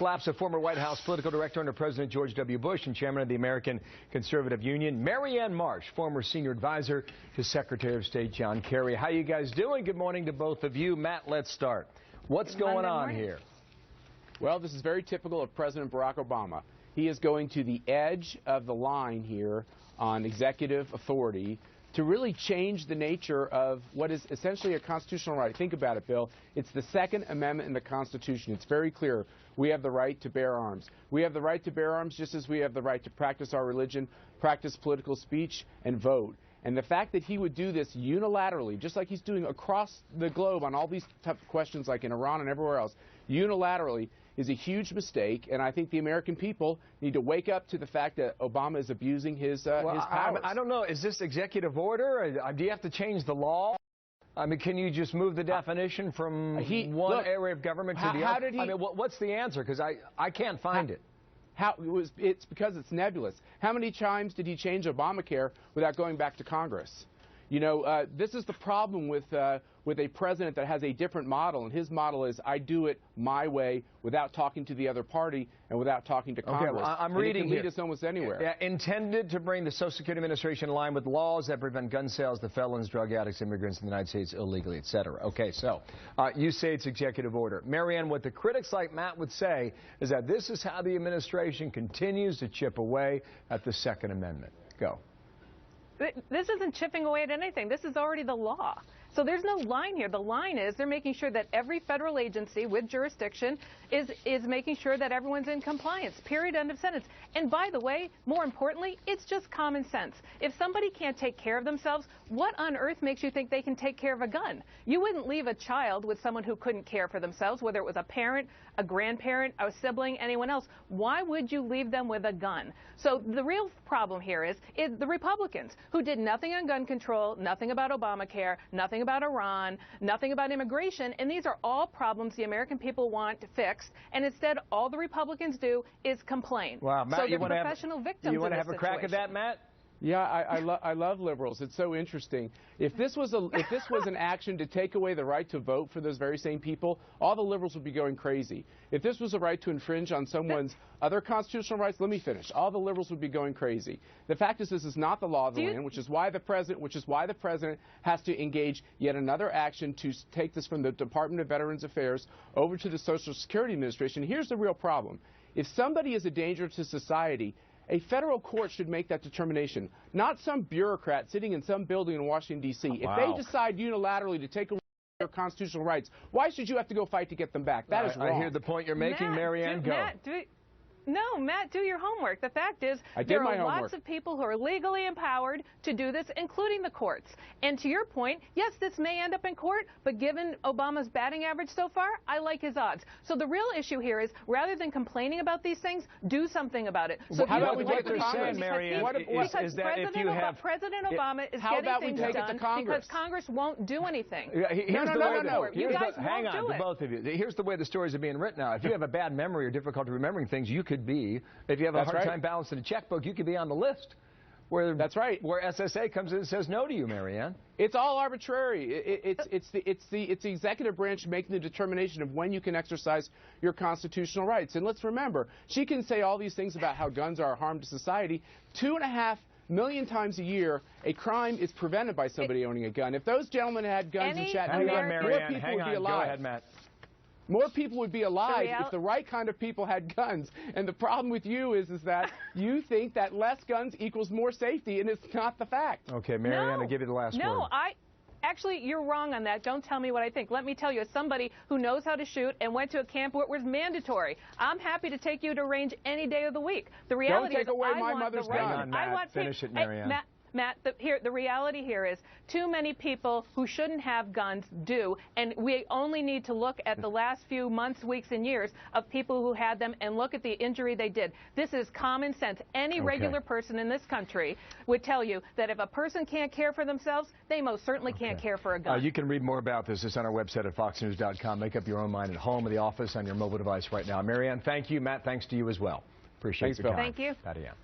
Schlapp's a former White House political director under President George W. Bush and chairman of the American Conservative Union. Marianne Marsh, former senior advisor to Secretary of State John Kerry. How you guys doing? Good morning to both of you. Matt, let's start. What's going on here? Well, this is very typical of President Barack Obama. He is going to the edge of the line here on executive authority to really change the nature of what is essentially a constitutional right. Think about it, Bill. It's the Second Amendment in the Constitution. It's very clear. We have the right to bear arms. We have the right to bear arms just as we have the right to practice our religion, practice political speech, and vote. And the fact that he would do this unilaterally, just like he's doing across the globe on all these tough questions like in Iran and everywhere else, unilaterally, is a huge mistake, and I think the American people need to wake up to the fact that Obama is abusing his powers. I don't know. Is this executive order? Do you have to change the law? I mean, can you just move the definition from one area of government to the other? I mean, what's the answer? Because I can't find it. It's because it's nebulous. How many times did he change Obamacare without going back to Congress? You know, this is the problem with a president that has a different model, and his model is I do it my way without talking to the other party and without talking to Congress. Okay, well, I'm reading here. It can lead us almost anywhere. Yeah, intended to bring the Social Security Administration in line with laws that prevent gun sales to felons, drug addicts, immigrants in the United States illegally, etc. Okay, so you say it's executive order. Marianne, what the critics like Matt would say is that this is how the administration continues to chip away at the Second Amendment. Go. This isn't chipping away at anything. This is already the law. So there's no line here. The line is they're making sure that every federal agency with jurisdiction is making sure that everyone's in compliance, period, end of sentence. And by the way, more importantly, it's just common sense. If somebody can't take care of themselves, what on earth makes you think they can take care of a gun? You wouldn't leave a child with someone who couldn't care for themselves, whether it was a parent, a grandparent, a sibling, anyone else. Why would you leave them with a gun? So the real problem here is the Republicans, who did nothing on gun control, nothing about Obamacare, nothing about Iran, nothing about immigration, and these are all problems the American people want fixed, and instead all the Republicans do is complain. Wow, Matt, so they're professional victims. You want to have a crack at that, Matt? Yeah, I love liberals. It's so interesting. If this was an action to take away the right to vote for those very same people, all the liberals would be going crazy. If this was a right to infringe on someone's other constitutional rights, let me finish. All the liberals would be going crazy. The fact is, this is not the law of the land, which is why the president has to engage yet another action to take this from the Department of Veterans Affairs over to the Social Security Administration. Here's the real problem: if somebody is a danger to society, a federal court should make that determination, not some bureaucrat sitting in some building in Washington, D.C. Wow. If they decide unilaterally to take away their constitutional rights, why should you have to go fight to get them back? That is wrong. I hear the point you're making, Marianne. Go. Matt, do your homework. The fact is, there are lots of people who are legally empowered to do this, including the courts. And to your point, yes, this may end up in court, but given Obama's batting average so far, I like his odds. So the real issue here is, rather than complaining about these things, do something about it. So how about what they're saying, Marianne, is that if you have... President Obama is getting things done because Congress won't do anything. Hang on, to both of you. Here's the way the stories are being written now. If you have a bad memory or difficulty remembering things, you could be, if you have a hard time balancing a checkbook, you could be on the list where where SSA comes in and says no to you, Marianne. It's all arbitrary. It's the executive branch making the determination of when you can exercise your constitutional rights. And let's remember, she can say all these things about how guns are a harm to society. 2.5 million times a year, a crime is prevented by somebody owning a gun. If those gentlemen had guns in Chattanooga, more people would be alive. Go ahead, Matt. More people would be alive if the right kind of people had guns. And the problem with you is that you think that less guns equals more safety, and it's not the fact. Okay, Marianne, I'll give you the last word. Actually, you're wrong on that. Don't tell me what I think. Let me tell you, as somebody who knows how to shoot and went to a camp where it was mandatory, I'm happy to take you to range any day of the week. The reality is, I want the right. Finish it, Marianne. Matt, the reality here is too many people who shouldn't have guns do, and we only need to look at the last few months, weeks, and years of people who had them and look at the injury they did. This is common sense. Any regular person in this country would tell you that if a person can't care for themselves, they most certainly can't care for a gun. You can read more about this. It's on our website at foxnews.com. Make up your own mind at home or the office on your mobile device right now. Marianne, thank you. Matt, thanks to you as well. Appreciate it. Thank you. Patty Ann.